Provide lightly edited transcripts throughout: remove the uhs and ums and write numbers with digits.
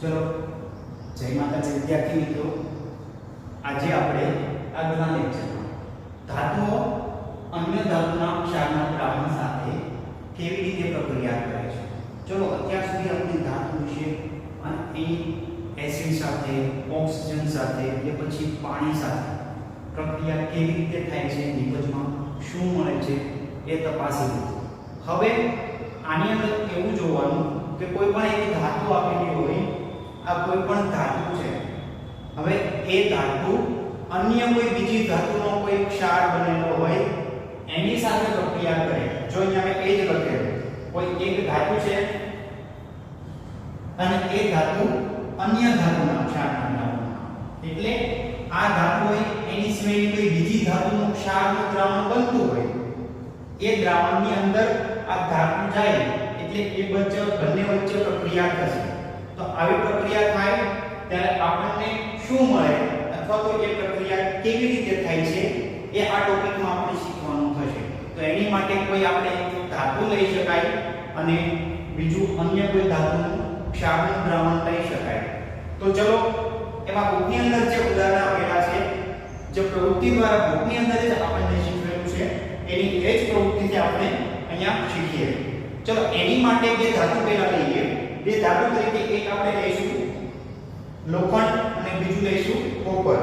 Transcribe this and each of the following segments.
ચલો જય માતાજી વિદ્યાર્થી મિત્રો, આજે આપણે આગળના લેક્ચરમાં ધાતુઓ અન્ય ધાતુના ક્ષારના દ્રાવણ સાથે કેવી રીતે પ્રક્રિયા કરે છે. ચલો અત્યાર સુધી આપણે ધાતુ વિશે અને એસિડ સાથે, ઓક્સિજન સાથે કે પછી પાણી સાથે પ્રક્રિયા કેવી રીતે થાય છે, નિપજમાં શું મળે છે એ તપાસી લીધું. હવે આની અંદર એવું જોવાનું કે કોઈ પણ એક ધાતુ આપેલી હોય, આ કોઈ પણ ધાતુ છે. હવે એ ધાતુ અન્ય કોઈ બીજી ધાતુનો કોઈ ક્ષાર બનેલો હોય એની સાથે પ્રક્રિયા કરે. જો અહીંયા મેં એ જ લખેલું, કોઈ એક ધાતુ છે અને એ ધાતુ અન્ય ધાતુના ક્ષારના દ્રાવણમાં, એટલે આ ધાતુ હોય એની સિવાય કોઈ બીજી ધાતુનું ક્ષારનું દ્રાવણ બનતું હોય, એ દ્રાવણની અંદર આ ધાતુ જાય એટલે એ બંને વચ્ચે પ્રક્રિયા થશે. તો આવી પ્રક્રિયા થાય ત્યારે આપણને શું મળે અથવા તો એ પ્રક્રિયા કેવી રીતે થાય છે એ આ ટોપિકમાં આપણે શીખવાનું થશે. તો એની માટે કોઈ આપણે ધાતુ લઈ શકાય અને બીજું અન્ય કોઈ ધાતુનું ક્ષારનું દ્રાવણ લઈ શકાય. તો ચલો એમાં બુકની અંદર જે ઉદાહરણ આપેલા છે, જે પ્રવૃત્તિ દ્વારા બુકની અંદર જ આપણને શીખવેલું છે, એની એ જ પ્રવૃત્તિથી આપણે અહીંયા શીખીએ. ચલો એની માટે બે ધાતુ પહેલા લઈએ. બે ધાતુ તરીકે એક આપણે લઈશું લોખંડ અને બીજું લઈશું કોપર.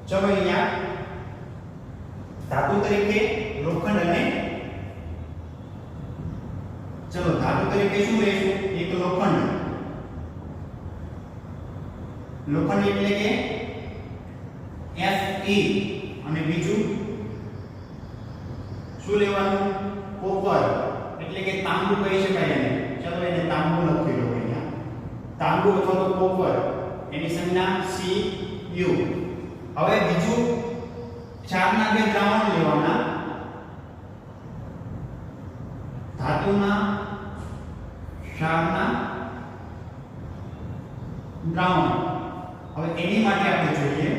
ચલો અહીંયા ધાતુ તરીકે લોખંડ અને ચલો ધાતુ તરીકે શું લઈશું? એક લોખંડ. લોખંડ એટલે કે Fe અને બીજું શું લેવાનું? કોપર એટલે કે તાંબુ કહી શકાય એને. ચલો એને તાંબુ લખી લો અહીંયા. તાંબુ અથવા તો કોપર, એની સંજ્ઞા Cu. હવે બીજું ક્ષારના બે દ્રાવણ લેવાના, ધાતુના ક્ષારના દ્રાવણ. હવે એની માટે આપણે જોઈએ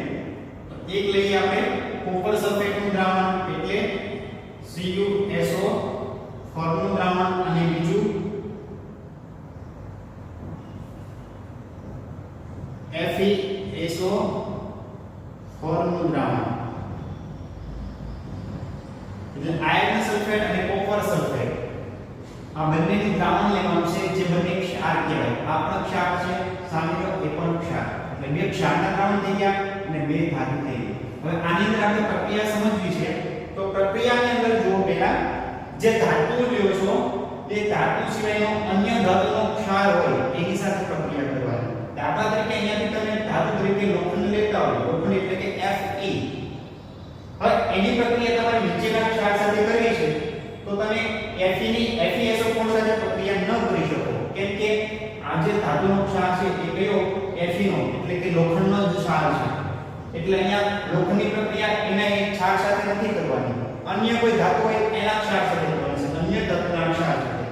તો એક લઈએ આપણે કોપર સલ્ફેટનું દ્રાવણ એટલે CuSO ફોર્મનું દ્રાવણ, અને બીજું FeSO ફોર્મનું દ્રાવણ એટલે આયર્ન સલ્ફેટ અને કોપર સલ્ફેટ. આ બંનેનું દ્રાવણ લેવાનું છે, જે બંને ક્ષાર કહેવાય. આ પણ ક્ષાર છે, સામેનો એ પણ ક્ષાર. એટલે બે ક્ષારના દ્રાવણ થઈ ગયા અને બે ધાતુ થઈ ગઈ. હવે આની અંદર આપણે પ્રક્રિયા સમજવી છે. તો પ્રક્રિયાની અંદર જો પહેલા જે ધાતુ લ્યો છો તે ધાતુ સિવાયનો અન્ય ધાતુનો ક્ષાર હોય એની સાથે પ્રક્રિયા કરવાની. દાખલા તરીકે અહીંયાથી તમે ધાતુ તરીકે લોખંડ લેતા હોય, લોખંડ એટલે કે Fe. હવે એની પ્રક્રિયા તમારે નીચેના ક્ષાર સાથે કરવી છે તો તમે Fe ની FeSO સાથે પ્રક્રિયા ન કરી શકો, કેમ કે આ જે ધાતુનો ક્ષાર છે એ કયો? Fe નો, એટલે કે લોખંડનો જ ક્ષાર છે. એટલે અહીંયા લોખંડની પ્રક્રિયા એના એક ક્ષાર સાથે નથી કરવાની, અન્ય કોઈ ધાતુ હોય એના ક્ષાર સાથે કરવાની છે, અન્ય ધાતુના ક્ષાર સાથે.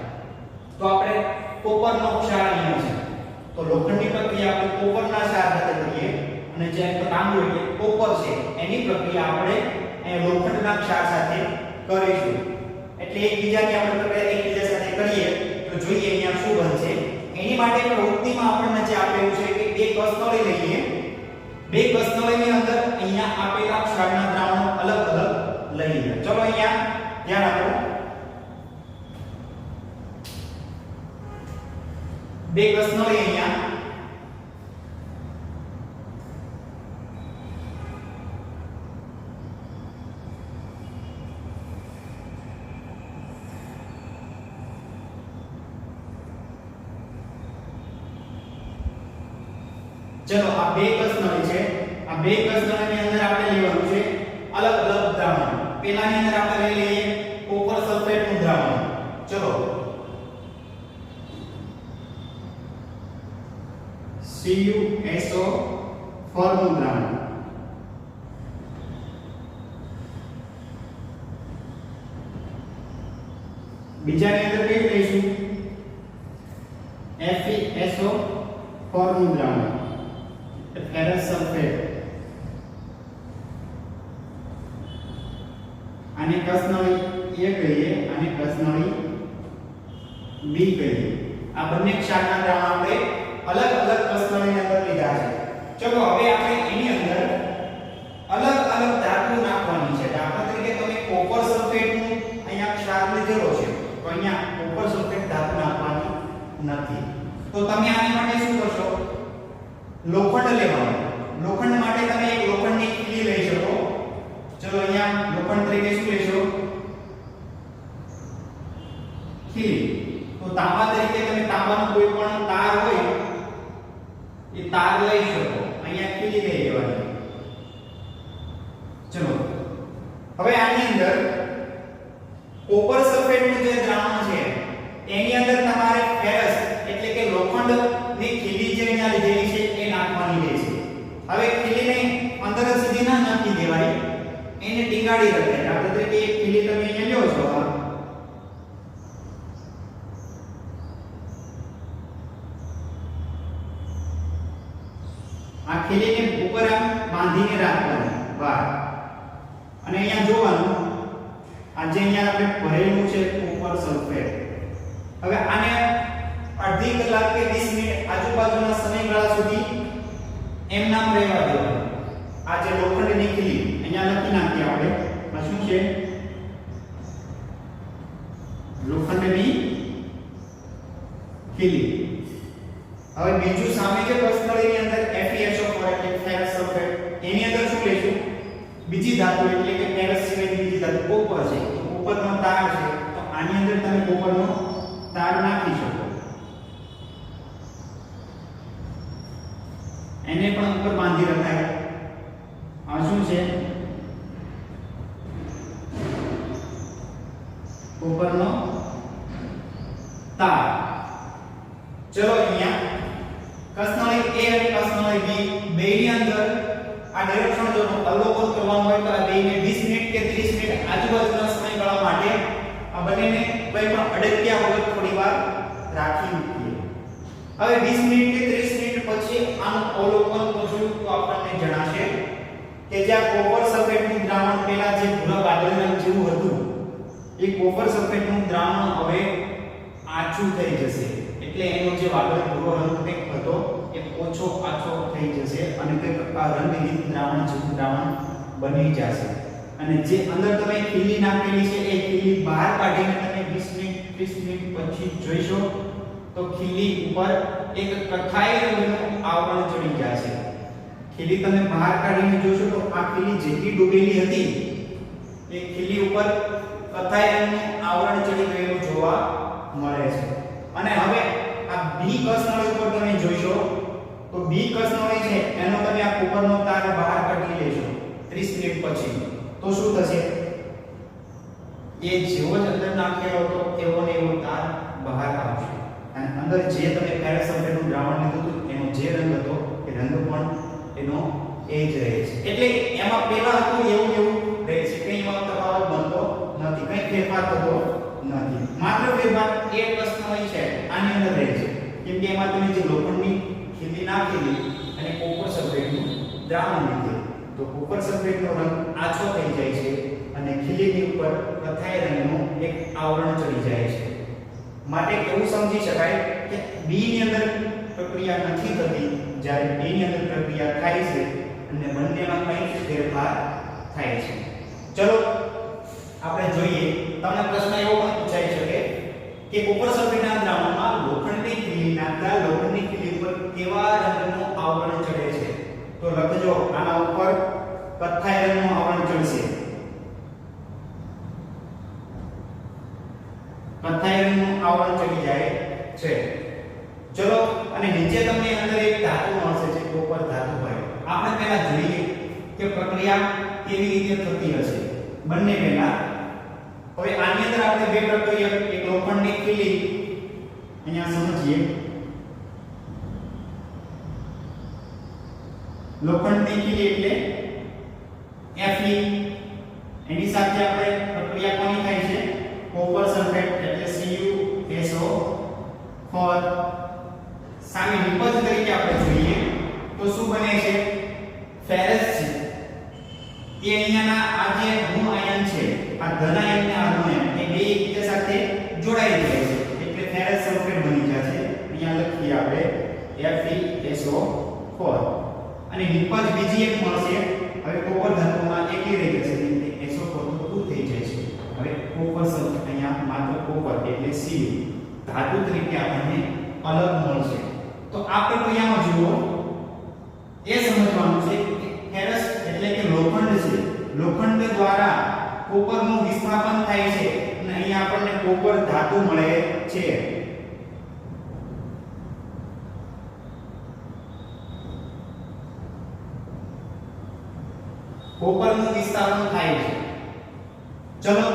તો આપણે કોપરનો ક્ષાર અહીંયા છે, તો લોખંડની પ્રક્રિયા આપણે કોપરના ક્ષાર સાથે કરીએ, અને જે તાંબુ એટલે કોપર છે એની પ્રક્રિયા આપણે અહીંયા લોખંડના ક્ષાર સાથે કરીશું. એટલે એકબીજાની આપણે પ્રક્રિયા એકબીજા સાથે કરીએ તો જોઈએ અહીંયા શું બનશે. એની માટે પ્રવૃત્તિમાં આપણને જે આપેલું છે કે બે કસનળી લઈએ. બે કસનળીની અંદર અહીંયા આપેલા ક્ષારના દ્રાવણો અલગ અલગ લઈએ. ચલો અહીંયા ધ્યાન આપો. બે કસનળી અહીંયા ચલો આ બે કસનળી છે. આ બે કસનળીની અંદર આપણે લેવાનું છે અલગ અલગ દ્રાવણ. પહેલાની અંદર આપણે લઈ લઈએ કોપર સલ્ફેટનું દ્રાવણ. ચલો CuSO ફોર્મનું દ્રાવણ. બીજાની અંદર કઈ લઈશું? FeSO ફોર્મનું દ્રાવણ, ફેરસ સલ્ફેટ. આને કસનળી A કહીએ અને કસનળી B કહીએ. આ બંને ક્ષારના દ્રાવણ આપણે અલગ અલગ કસનળીની અંદર લીધા છે। ચલો હવે આપણે એની અંદર અલગ અલગ ધાતુ નાખવાની છે। દાખલા તરીકે તમે કોપર સલ્ફેટનું અહીંયા ક્ષાર લીધેલો છે, તો અહીંયા કોપર સલ્ફેટ ધાતુ નાખવાની નથી, તો તમે આની માટે શું કરશો? લોખંડ લેવાનું। લોખંડ માટે તમે એક લોખંડની ખીલી લઈ શકો। ચલો અહીંયા લોખંડ તરીકે શું લેશો? ખીલી। તો તાંબા તરીકે તમે તાંબાનો કોઈ પણ તાર હોય એ તાર લઈ શકો, અહીંયા ખીલી લઈ લેવાની। ચલો હવે આની અંદર કોપર સલ્ફેટનું જે દ્રાવણ છે એની અંદર તમારે ફેરસ એટલે કે લોખંડની ખીલી જે અહીંયા લીધેલી છે એ નાખવાની રહેશે। હવે ખીલીને અંદર સીધી ના નાખી દેવાય, એને ટીંગાડી રખાય। દાખલા તરીકે એક ખીલી તમે અહીંયા લ્યો છો, આ ખીલીને ઉપર આમ બાંધીને રાખવાની બહાર, અને અહીંયા જોવાનું આ જે અહીંયા આપણે ભરેલું છે કોપર સલ્ફેટ, હવે આને અડધી કલાક કે 20 મિનિટ આજુબાજુના સમયગાળા સુધી એમ નામ રહેવા દેવાનું। આ જે લોખંડની ખીલી અહીંયા લખી નાખીએ આપણે, આ શું છે? લોખંડની ખીલી। હવે બીજું સામે જે કસનળીની અંદર FeSO4 એટલે ફેરસ સલ્ફેટ, એની અંદર શું લેશું? બીજી ધાતુ એટલે કે ફેરસ સિવાયની બીજી ધાતુ કોપર છે, તો કોપરનો તાર છે, તો આની અંદર તમે કોપરનો તાર નાખી શકો, એને પણ ઉપર બાંધી રખાય। આ શું છે? કોપરનો તાર। ચલો અહીંયા કસનળી A અને કસનળી B બેની અંદર આ નિરીક્ષણ જો અવલોકન કરવાનું હોય તો આ બેને 20 મિનિટ કે 30 મિનિટ આજુબાજુના સમયગાળા માટે આ બંનેને કોઈ પણ અડક્યા વગર થોડીવાર રાખી મૂકીએ। હવે 20 મિનિટ કે 30 મિનિટ પછી આનું અવલોકન કરશું તો આપણને જણાશે કે જ્યાં કોપર સલ્ફેટનું દ્રાવણ પહેલા જે ભૂરા વાદળી રંગ જેવું હતું એ કોપર સલ્ફેટનું દ્રાવણ હવે આછું થઈ જશે, એટલે એનો જે વાદળી ભૂરો રંગ કંઈક હતો એ ઓછો આછો થઈ જશે અને કંઈક આ રંગહીન દ્રાવણ જેવું દ્રાવણ બની જશે। અને જે અંદર તમે ખીલી નાખેલી છે એ ખીલી બહાર કાઢીને તમે 20 મિનિટ 30 મિનિટ પછી જોઈશો તો ખીલી ઉપર એક કથાઈ રંગનું આવરણ ચડી જશે। ખીલી તમે બહાર કાઢીને જોશો તો આ ખીલી જેટલી ડૂબેલી હતી એ ખીલી ઉપર કથાઈ રંગનું આવરણ ચડી ગયેલું જોવા મળે છે। અને હવે આ બી કસનળી ઉપર તમે જોઈશો તો બી કસનળી છે એનો તમે આ કોપરનો તાર બહાર કાઢી લેશો 30 મિનિટ પછી, તો શું થશે? એ જેવો જ અંદર નાખેલો હતો એવો ને એવો તાર બહાર આવશે, અને અંદર જે તમે ફેરસ સલ્ફેટનું દ્રાવણ લીધું હતું એનો જે રંગ હતો એ રંગ પણ એનો એ જ રહે છે। એટલે એમાં પહેલા હતું એવું એવું રહે છે, કંઈ એમાં તફાવત બનતો નથી, કંઈ ફેરફાર થતો નથી। માત્ર ફેરફાર એ કસનળી છે આની અંદર રહે છે, કેમ કે એમાં તમે જે લોખંડની ખીલી નાખેલી અને કોપર સલ્ફેટનું દ્રાવણ લીધું તો કોપર સલ્ફેટનો રંગ આછો થઈ જાય છે અને ખીલીની ઉપર કથાઈ રંગનું એક આવરણ ચડી જાય છે। માટે એવું સમજી શકાય કે બી ની અંદર પ્રક્રિયા નથી થતી, જ્યારે બી ની અંદર પ્રક્રિયા થાય છે અને બંનેમાં કંઈક ફેરફાર થાય છે। ચલો આપણે જોઈએ, તમને પ્રશ્ન એવો પણ પૂછાઈ શકે કે કોપર સલ્ફેટના દ્રાવણમાં લોખંડની ખીલી નાખતા લોખંડની ખીલી ઉપર કેવા રંગનું આવરણ ચડે છે? તો લખજો આના ઉપર કથ્થાઈ રંગનું આવરણ ચડશે, કથ્થાઈ રંગનું આવરણ ચડી જાય છે। ચલો અને નીચે તમને અંદર એક ધાતુ મળશે છે કોપર ધાતુ હોય। આપણે પહેલા જોઈએ કે પ્રક્રિયા કેવી રીતે થતી હશે બંને પહેલા। હવે આની અંદર આપણે બે પ્રક્રિયા, એક લોખંડની ખીલી અહીંયા સમજીએ, લોખંડની ખીલી એટલે Fe, એની સાથે આપણે પ્રક્રિયા કોની થાય છે? કોપર સલ્ફેટ એટલે CuSO4। સામે નિપજ તરીકે આપણે જોઈએ તો શું બને છે? ફેરસ છે એ અહીંયાના આ જે ઋણ આયન છે, આ ધન આયન ને આ ઋણ આયન એ બે એકબીજા સાથે જોડાઈ જાય છે એટલે ફેરસ સલ્ફેટ બની જાય છે। અહીંયા લખીએ આપણે FeSO4 અને નિપજ બીજી એક મળશે. હવે કોપર ધાતુમાં એકલી રહી જશે એટલે SO4 તો પૂરું થઈ જાય છે. હવે કોપર સલ્ફેટ અહીંયા માત્ર કોપર એટલે Cu ધાતુ તરીકે આપણને અલગ મળશે. તો આ પ્રક્રિયામાં જુઓ એ સમજવાનું છે કે ફેરસ એટલે કે લોખંડ છે. લોખંડ દ્વારા કોપરનું વિસ્થાપન થાય છે અને અહીંયા આપણને કોપર ધાતુ મળે છે. કોપરનું વિસ્થાપન થાય છે. ચલો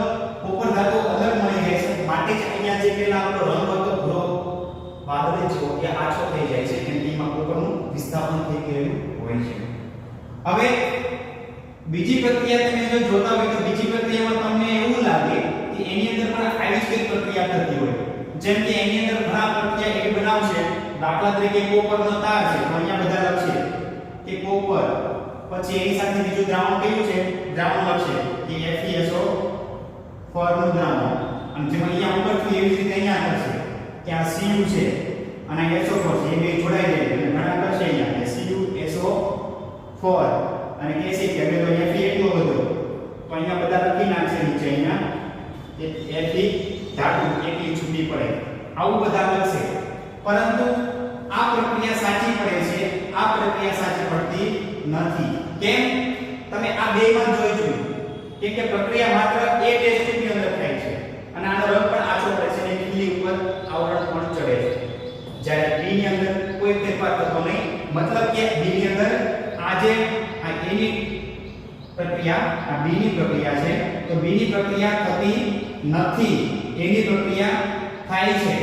કોપર ધાતુ અલગ મળી જાય છે માટે જ અહીંયા જે પેલા આપણો રંગ હતો ભૂરો વાદળી જેવો એ આછો થઈ જાય છે કેમ કે એમાં કોપરનું વિસ્થાપન થઈ ગયેલું હોય છે. હવે બીજી પ્રક્રિયા તમે જો જોતા હોય તો બીજી પ્રક્રિયામાં તમને એવું લાગે કે એની અંદર પણ આવી જ કઈ પ્રક્રિયા થતી હોય. જેમ કે એની અંદર ઘણા પ્રક્રિયા એવી બનાવશે. દાખલા તરીકે કોપરનો તાર છે તો અહીંયા બધા લખશે કે કોપર, પછી એની સાથે બીજું દ્રાવણ કયું છે દ્રાવણ લખશે કે FeSO4 નું દ્રાવણ. અને જેમ અહીંયા ઉપરથી એવી રીતે અહીંયા કરશે કે આ Cu છે અને SO4 છે એ બે જોડાઈ જાય અને ઘણા કરશે અહીંયા કે CuSO4 અને કહેશે કે હવે તો અહીંયા Fe એટલો બધો તો અહીંયા બધા લખી નાખશે નીચે અહીંયા કે Fe ધાતુ એટલી છૂટી પડે આવું બધા લખશે. પરંતુ આ પ્રક્રિયા સાચી પડે છે, આ પ્રક્રિયા સાચી પડતી નથી. કેમ? તમે આ બેમાં જોઈ જોયું કે પ્રક્રિયા માત્ર A ટેસ્ટ ટ્યુબની અંદર થાય છે અને આનો રંગ પણ આછો પડે છે અને ખીલી ઉપર આવરણ પણ ચડે છે. જ્યારે B ની અંદર કોઈ ફેરફાર થતો નહીં. મતલબ કે B ની અંદર આ જે આ A ની પ્રક્રિયા આ B ની પ્રક્રિયા છે તો B ની પ્રક્રિયા થતી નથી, A ની પ્રક્રિયા થાય છે.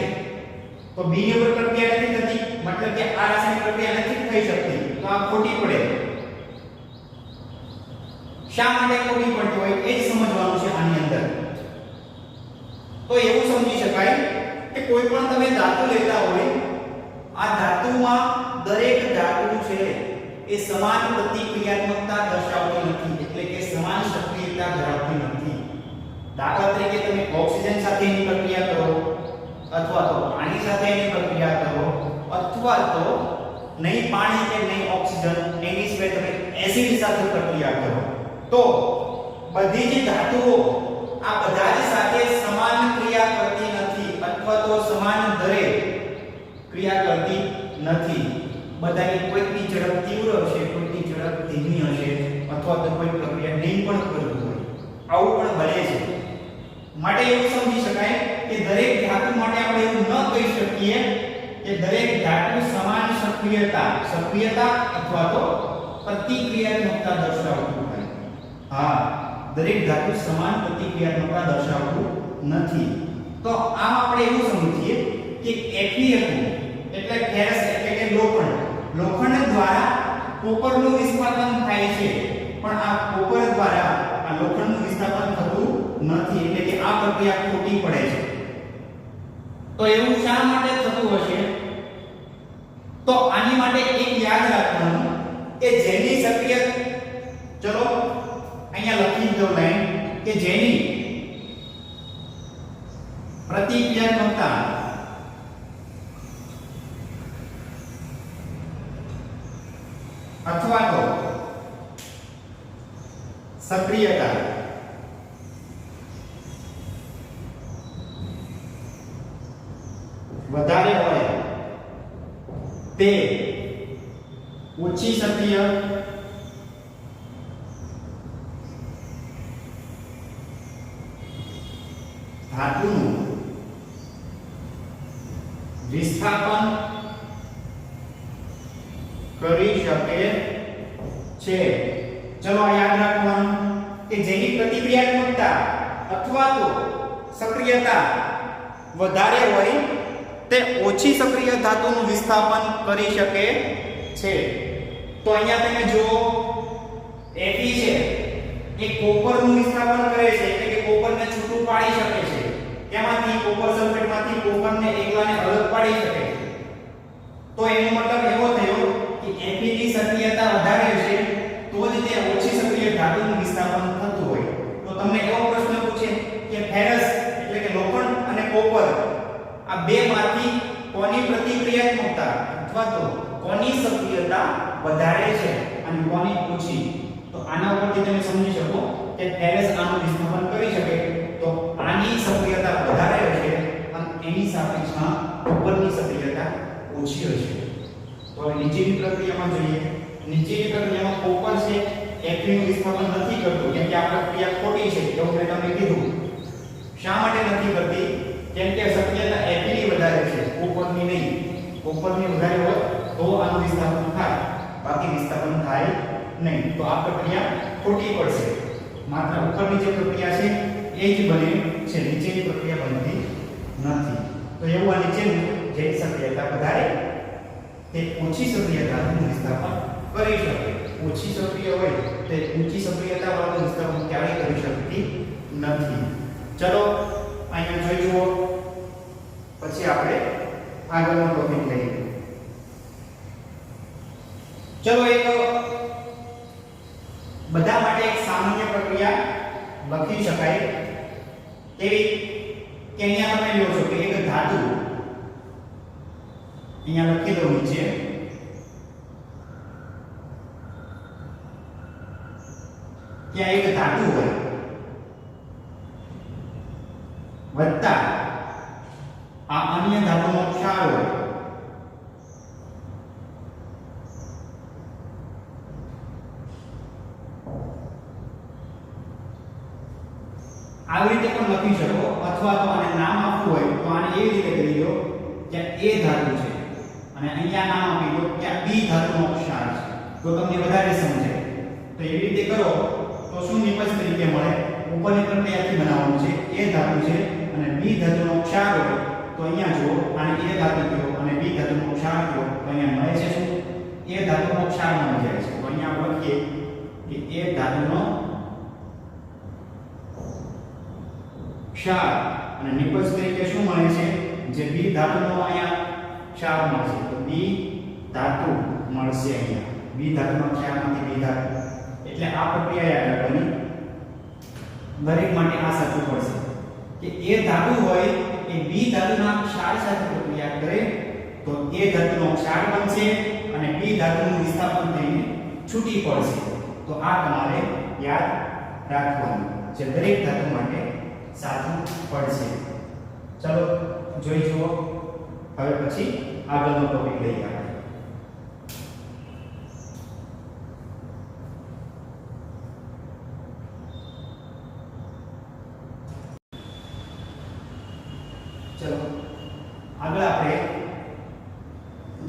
તો B ની ઉપર પ્રક્રિયા નથી થતી મતલબ કે આ રાસાયણિક પ્રક્રિયા નથી થઈ શકતી તો આ ખોટી પડે. શા માટે ખોટી પડતી હોય એ જ સમજવાનું છે આની અંદર. તો એવું સમજી શકાય કે કોઈ પણ તમે ધાતુ લેતા હોય આ ધાતુમાં દરેક ધાતુ છે એ સમાન પ્રતિક્રિયાત્મકતા દર્શાવતી નથી એટલે કે સમાન સક્રિયતા ધરાવતી નથી. દાખલા તરીકે તમે ઓક્સિજન સાથે એની પ્રક્રિયા કરો અથવા તો પાણી સાથે એની પ્રક્રિયા કરો અથવા તો નહીં પાણી કે નહીં ઓક્સિજન એની સિવાય તમે એસિડ સાથે પ્રક્રિયા કરો તો બધી જ ધાતુઓ આ બધા જ સાથે સમાન ક્રિયા કરતી નથી અથવા તો સમાન દરે ક્રિયા કરતી નથી. બધાની કોઈકની ઝડપ તીવ્ર હશે, કોઈકની ઝડપ ધીમી હશે અથવા તો કોઈ પ્રક્રિયા નહીં પણ કરવી હોય આવું પણ બને છે. માટે એવું સમજી શકાય કે દરેક ધાતુ માટે આપણે એવું ન કહી શકીએ કે દરેક ધાતુ સમાન સક્રિયતા અથવા તો પ્રતિક્રિયાત્મકતા દર્શાવતું હોય. હા, દરેક ધાતુ સમાન પ્રતિક્રિયાત્મકતા દર્શાવતું નથી. તો આમ આપણે એવું સમજીએ કે Fe એટલે ફેરસ એટલે કે લોખંડ દ્વારા કોપરનું વિસ્થાપન થાય છે પણ આ કોપર દ્વારા આ લોખંડનું વિસ્થાપન થતું નથી એટલે કે આ પ્રક્રિયા ખોટી પડે છે. તો એવું શા માટે થતું હશે? તો આની માટે એક યાદ રાખવાનું કે જેની સક્રિય ચલો અહીંયા લખી દો લાઈન કે જેની પ્રતિક્રિયાત્મકતા અથવા તો સક્રિયતા વધારે હોય તે ઓછી સક્રિય ધાતુનું વિસ્થાપન કરી શકે છે. ચલો આ યાદ રાખવાનું કે જેની પ્રતિક્રિયાત્મકતા અથવા તો સક્રિયતા વધારે હોય તે ઓછી સક્રિય ધાતુનું વિસ્થાપન કરી શકે છે. તો અહીંયા તમે જુઓ Fe છે એ કોપરનું વિસ્થાપન કરે છે એટલે કે કોપરને છૂટું પાડી શકે છે. તેમાંથી કોપર સલ્ફેટમાંથી કોપરને એકલાને અલગ પાડી શકે છે. તો એનો મતલબ એવો થયો કે Fe ની સક્રિયતા વધારે છે તો જ તે ઓછી સક્રિય ધાતુનું વિસ્થાપન થતું હોય. તો તમને એવો પ્રશ્ન પૂછે કે ફેરસ એટલે કે લોખંડ અને કોપર આ બે માંથી કોની પ્રતિક્રિયાત્મકતા અથવા તો કોની સક્રિયતા વધારે છે અને કોની ઓછી. તો આના ઉપરથી તમે સમજી શકો કે ફેરસ આનું વિસ્થાપન કરી શકે તો આની સક્રિયતા વધારે હશે અને એની સાપેક્ષમાં ઉપરની સક્રિયતા ઓછી હશે. તો નીચેની પ્રક્રિયામાં જોઈએ. નીચેની પ્રક્રિયામાં કોપર છે Fe નું વિસ્થાપન નથી કરતું કેમ કે આ પ્રક્રિયા ખોટી છે એવું મેં તમને કીધું. શા માટે નથી કરતી? કેમ કે સક્રિયતા Fe ની વધારે છે કોપરની નહીં. કોપરની વધારે હોય તો આનું વિસ્થાપન થાય, બાકી વિસ્થાપન થાય નહીં. તો આ પ્રક્રિયા ખોટી પડશે. માત્ર ઉપરની જે પ્રક્રિયા છે એ જ બને છે, નીચેની પ્રક્રિયા બનતી નથી. તો એવું આ નીચેનું જે સક્રિયતા વધારે તે ઓછી સક્રિયતાનું વિસ્થાપન કરી શકે. ઓછી સક્રિય હોય તે ઊંચી સક્રિયતા વાળું વિસ્થાપન ક્યારેય કરી શકતી નથી. ચલો અહીંયા જોઈ જુઓ, પછી આપણે આગળનો ટોપિક લઈએ. ચલો એક બધા માટે એક સામાન્ય પ્રક્રિયા લખી શકાય તેવી કે અહીંયા તમે લો છો કે એક ધાતુ, અહીંયા લખી દઉં નીચે, ત્યાં એક ધાતુ હોય વત્તા આ અન્ય ધાતુનો ક્ષાર હોય. આવી રીતે પણ લખી શકો અથવા તો આને નામ આપવું હોય તો આને એવી રીતે કહી દો કે A ધાતુ છે અને અહીંયા નામ આપી દો કે આ B ધાતુનો ક્ષાર છે. તો તમને વધારે સમજાય. તો એવી રીતે કરો તો શું નિપજ તરીકે મળે? ઉપરની પ્રક્રિયાથી બનાવવાનું છે. A ધાતુ છે અને B ધાતુનો ક્ષાર હોય તો અહીંયા જો આને A ધાતુ કહો અને B ધાતુનો ક્ષાર કહો તો અહીંયા મળે છે શું? A ધાતુનો ક્ષાર મળી જાય છે. તો અહીંયા આપણે લખીએ કે A ધાતુનો ક્ષાર અને નિપજ તરીકે શું મળે છે? જે B ધાતુનો અહીંયા ક્ષાર મળશે તો B ધાતુ મળશે. અહીંયા B ધાતુનો ક્ષારમાંથી B ધાતુ, એટલે આ પ્રક્રિયા યાદ રાખવાની. દરેક માટે આ સાચું પડશે કે A ધાતુ હોય એ B ધાતુના ક્ષાર સાથે પ્રક્રિયા કરે તો A ધાતુનો ક્ષાર બનશે અને B ધાતુનું વિસ્થાપન થઈને છૂટી પડશે. તો આ તમારે યાદ રાખવાનું જે દરેક ધાતુ માટે સાચું પડશે. ચલો જોઈ જુઓ. હવે પછી આગળનો ટોપિક લઈએ આપણે. ચલો આગળ આપણે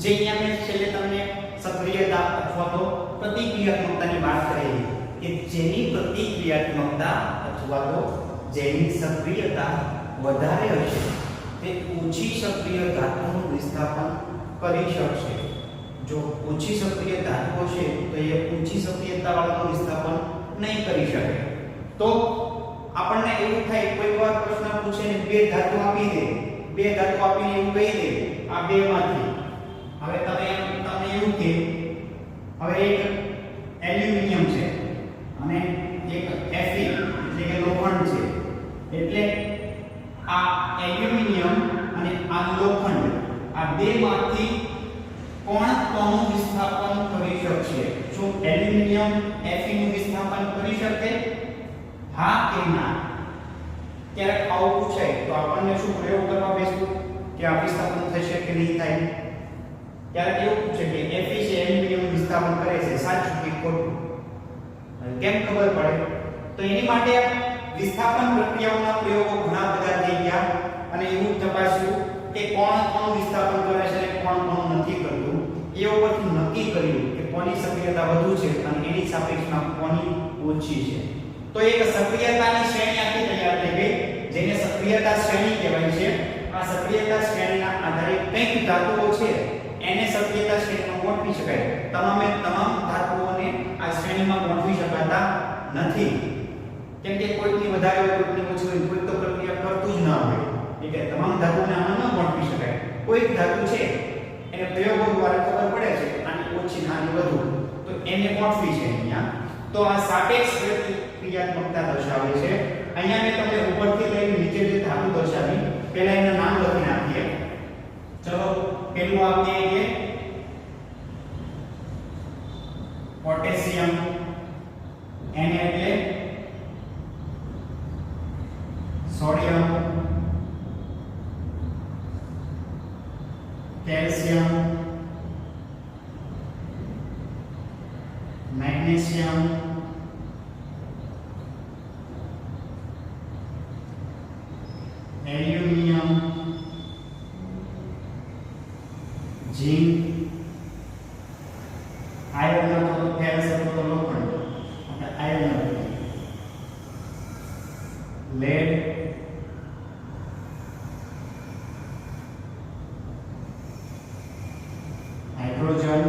જે અહીંયા મેં છેલ્લે તમને સક્રિયતા અથવા તો પ્રતિક્રિયાત્મકતાની વાત કરી કે જેની પ્રતિક્રિયાત્મકતા અથવા તો જેની સક્રિયતા વધારે હશે તે ઓછી સક્રિય ધાતુનું વિસ્થાપન કરી શકશે. જો ઓછી સક્રિય ધાતુ હશે તો એ ઊંચી સક્રિયતાવાળાનું વિસ્થાપન નહીં કરી શકે. તો આપણને એવું થાય કોઈ વાર પ્રશ્ન પૂછે ને બે ધાતુ આપી દે, બે ધાતુ આપીને એવું કહી દે આ બે માંથી હવે તમને એવું કે હવે એક એલ્યુમિનિયમ છે અને એક Fe એટલે કે લોખંડ છે. એટલે આ એલ્યુમિનિયમ અને આ લોખંડ આ બે માંથી કોણ કોનું વિસ્થાપન કરી શકશે? શું એલ્યુમિનિયમ Fe નું વિસ્થાપન કરી શકે? હા કે ના? ક્યારેક આવું પૂછાય તો આપણને શું પ્રયોગ કરવા બેસવું કે આ વિસ્થાપન થશે કે નહીં થાય? ક્યારેક એવું પૂછે કે Fe છે એલ્યુમિનિયમ વિસ્થાપન કરે છે, સાચું કે ખોટું? કેમ ખબર પડે? તો એની માટે વિસ્થાપન પ્રક્રિયાઓના પ્રયોગો ઘણા બધા થઈ ગયા અને એવું તપાસ્યું કે કોણ કોણ વિસ્થાપન કરે છે અને કોણ કોણ નથી કરતું. એ ઉપરથી નક્કી કર્યું કે કોની સક્રિયતા વધુ છે અને એની સાપેક્ષમાં કોની ઓછી છે. તો એક સક્રિયતાની શ્રેણી આખી તૈયાર થઈ ગઈ જેને સક્રિયતા શ્રેણી કહેવાય છે. આ સક્રિયતા શ્રેણીના આધારે કઈક ધાતુઓ છે એને સક્રિયતા શ્રેણીમાં ગોઠવી શકાય. તમામે તમામ ધાતુઓને આ શ્રેણીમાં ગોઠવી શકાતા નથી કેમ કે કોઈની વધારે હોય કોઈની ઓછી હોય, કોઈ તો પ્રક્રિયા કરતું જ ન હોય. એટલે તમામ ધાતુઓને આમાં ન ગોઠવી શકાય. કોઈક ધાતુ છે એને પ્રયોગો દ્વારા ખબર પડે છે આની ઓછી આની વધુ તો એને ગોઠવી છે અહીંયા. તો આ સાપેક્ષ પ્રતિક્રિયાત્મકતા દર્શાવે છે. અહીંયા મેં તમને ઉપરથી લઈને નીચે જે ધાતુ દર્શાવી પહેલા એના નામ લખી નાખીએ. ચલો પહેલું આપીએ કે પોટેશિયમ, Na એટલે સોડિયમ, કેલ્શિયમ, મેગ્નેશિયમ, એલ્યુમિનિયમ, ઝીંક, આયર્ન અથવા ફેરસ અથવા લોખંડ આપણે iron, lead, hydrogen,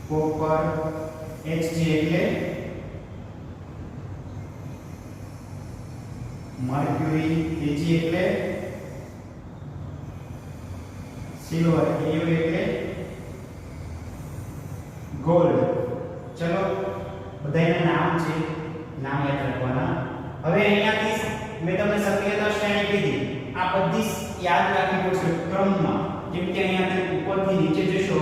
copper, Hg એટલે મર્ક્યુરી, Ag એટલે સિલ્વર, Au એટલે ગોલ્ડ. ચલો બધાયના નામ છે, નામ યાદ રાખવાના. હવે અહીંયાથી મેં તમને સક્રિયતા શ્રેણી કીધી, આ બધી યાદ રાખવી પડશે ક્રમમાં, કેમ કે અહીંયાથી ઉપરથી નીચે જશો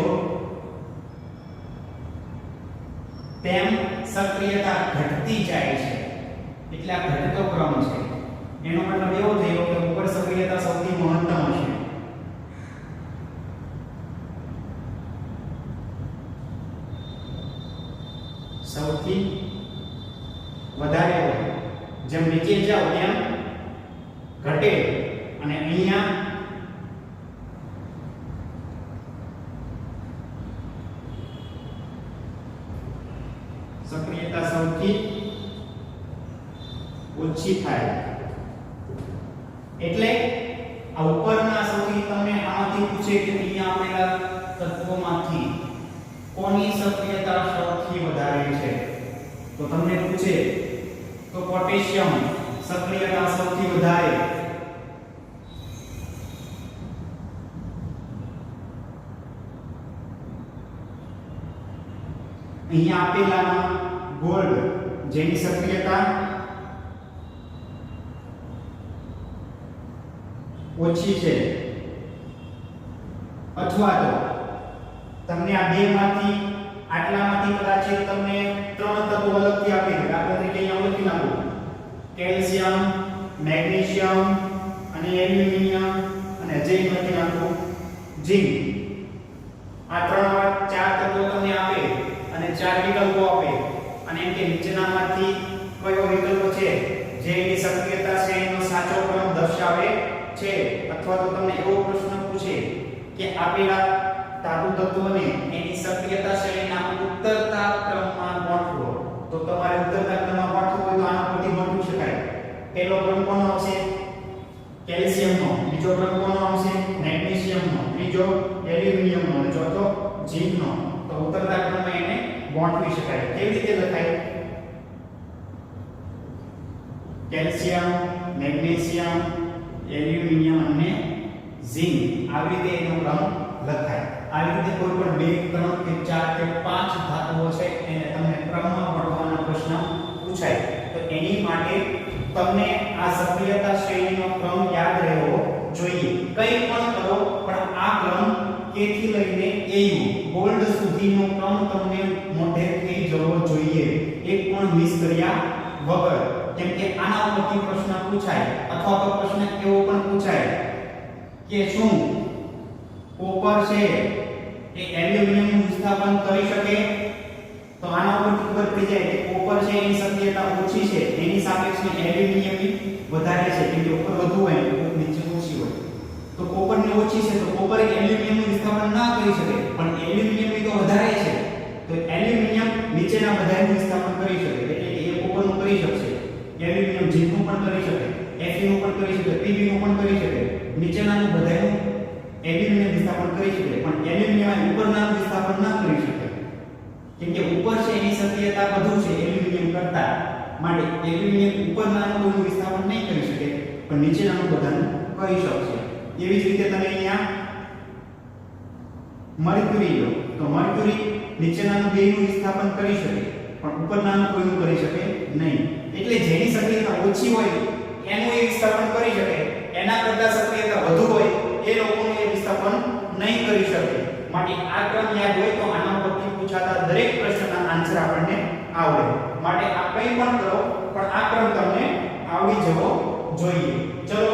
તેમ સક્રિયતા ઘટતી જાય છે, એટલે આ ઘટતો ક્રમ છે. એનો મતલબ એવો થયો કે ઉપર સક્રિયતા સૌથી મહત્તમ હશે, સૌથી વધારે હોય. જેમ નીચે જાવ તેમ ઘટે, અને અહીંયા સક્રિયતા સૌથી ઓછી થાય. એટલે આ ઉપરના સૌથી તમને આમાંથી પૂછે કે અહીંયા આપેલા તત્વોમાંથી કોની સક્રિયતા સૌથી વધારે છે, તો તમને પૂછે તો પોટેશિયમ સક્રિયતા સૌથી વધારે, અહીંયા આપેલામાં ગોલ્ડ જેની સક્રિયતા ઓછી છે, અથવા તો તમને આ બે માંથી આટલામાંથી કદાચ તમને ત્રણ તત્વો અલગથી આપી દે. દાખલા તરીકે અહીંયા લખી નાખો કેલ્શિયમ, મેગ્નેશિયમ અને એલ્યુમિનિયમ, અને ઝીંક લખી નાખો ઝીંક. આ ત્રણ ચાર તત્વો તમને આપે અને ચાર વિકલ્પો આપે, અને એમ કે નીચેનામાંથી કયો વિકલ્પ છે જે એની સક્રિયતા શ્રેણીનો સાચો ક્રમ દર્શાવે છે, અથવા તો તમને એવો પ્રશ્ન પૂછે કે આપેલા ધાતુ તત્વોને એની સક્રિયતા શ્રેણીના ઉત્તરતા ક્રમમાં ગોઠવો, તો તમારે ઉત્તરતા ક્રમમાં ગોઠવવું હોય તો આના પરથી ગોઠવી શકાય. પહેલો ક્રમ કોનો આવશે? કેલ્શિયમનો. બીજો ક્રમ કોનો આવશે? મેગ્નેશિયમનો. ત્રીજો એલ્યુમિનિયમનો અને ચોથો ઝીંકનો. તો ઉત્તરતા ક્રમમાં એને ગોઠવી શકાય. કેવી રીતે લખાય? કેલ્શિયમ, મેગ્નેશિયમ, એલ્યુમિનિયમ અને ઝીંક. આવી રીતે એનો ક્રમ લખાય. આવી રીતે કોઈ પણ બે, ત્રણ કે ચાર કે પાંચ ધાતુઓ છે એને તમને ક્રમમાં ગોઠવવાનો પ્રશ્ન પૂછાય, તો એની માટે તમને આ સક્રિયતા શ્રેણીનો ક્રમ યાદ રહેવો જોઈએ. કંઈ પણ કરો પણ આ ક્રમ કે થી લઈને au ગોલ્ડ સુધીનો ક્રમ તમને મોઢે થઈ જવો જોઈએ, એક પણ મિસ કર્યા વગર. કેમ કે આના ઉપરથી પ્રશ્ન પૂછાય, અથવા તો પ્રશ્ન એવો પણ પૂછાય કે શું કોપર છે એ એલ્યુમિનિયમનું વિસ્થાપન કરી શકે? તો આના ઉપરથી ખબર પડી જાય કે કોપર છે એની સક્રિયતા ઓછી છે, એની સાપેક્ષમાં એલ્યુમિનિયમની વધારે છે, કેમ કે ઉપર વધુ હોય અને નીચે ઓછી હોય. તો કોપરની ઓછી છે તો કોપર એલ્યુમિનિયમનું વિસ્થાપન ના કરી શકે, પણ એલ્યુમિનિયમની તો વધારે છે તો એલ્યુમિનિયમ નીચેના બધાનું વિસ્થાપન કરી શકે, એટલે કે એ કોપરનું કરી શકશે, એલ્યુમિનિયમ ઝીંકનું પણ કરી શકે, Fe નું પણ કરી શકે, Pb નું પણ કરી શકે, નીચેનાનું બધાનું એલ્યુમિનિયમ વિસ્થાપન કરી શકે, પણ એલ્યુમિનિયમ ઉપરનાનું વિસ્થાપન ના કરી શકે, કેમ કે ઉપર છે એની સક્રિયતા વધુ છે એલ્યુમિનિયમ કરતા, માટે એલ્યુમિનિયમ ઉપરનાનું કોઈનું વિસ્થાપન નહીં કરી શકે, પણ નીચેનાનું બધાનું કરી શકશે. એવી જ રીતે તમે અહીંયા મર્ક્યુરી લો તો મર્ક્યુરી નીચેનાનું બેનું વિસ્થાપન કરી શકે, પણ ઉપરનાનું કોઈનું કરી શકે નહીં. એટલે જેની સક્રિયતા ઓછી હોય એનું એ વિસ્થાપન કરી શકે, એના કરતા સક્રિયતા વધુ હોય એ લોકોનું એ વિસ્થાપન નહીં કરી શકે. માટે આ ક્રમ યાદ હોય તો આના પરથી પૂછાતા દરેક પ્રશ્નના આન્સર આપણને આવડે. માટે આ કંઈ પણ કરો પણ આ ક્રમ તમને આવડી જવો જોઈએ. ચલો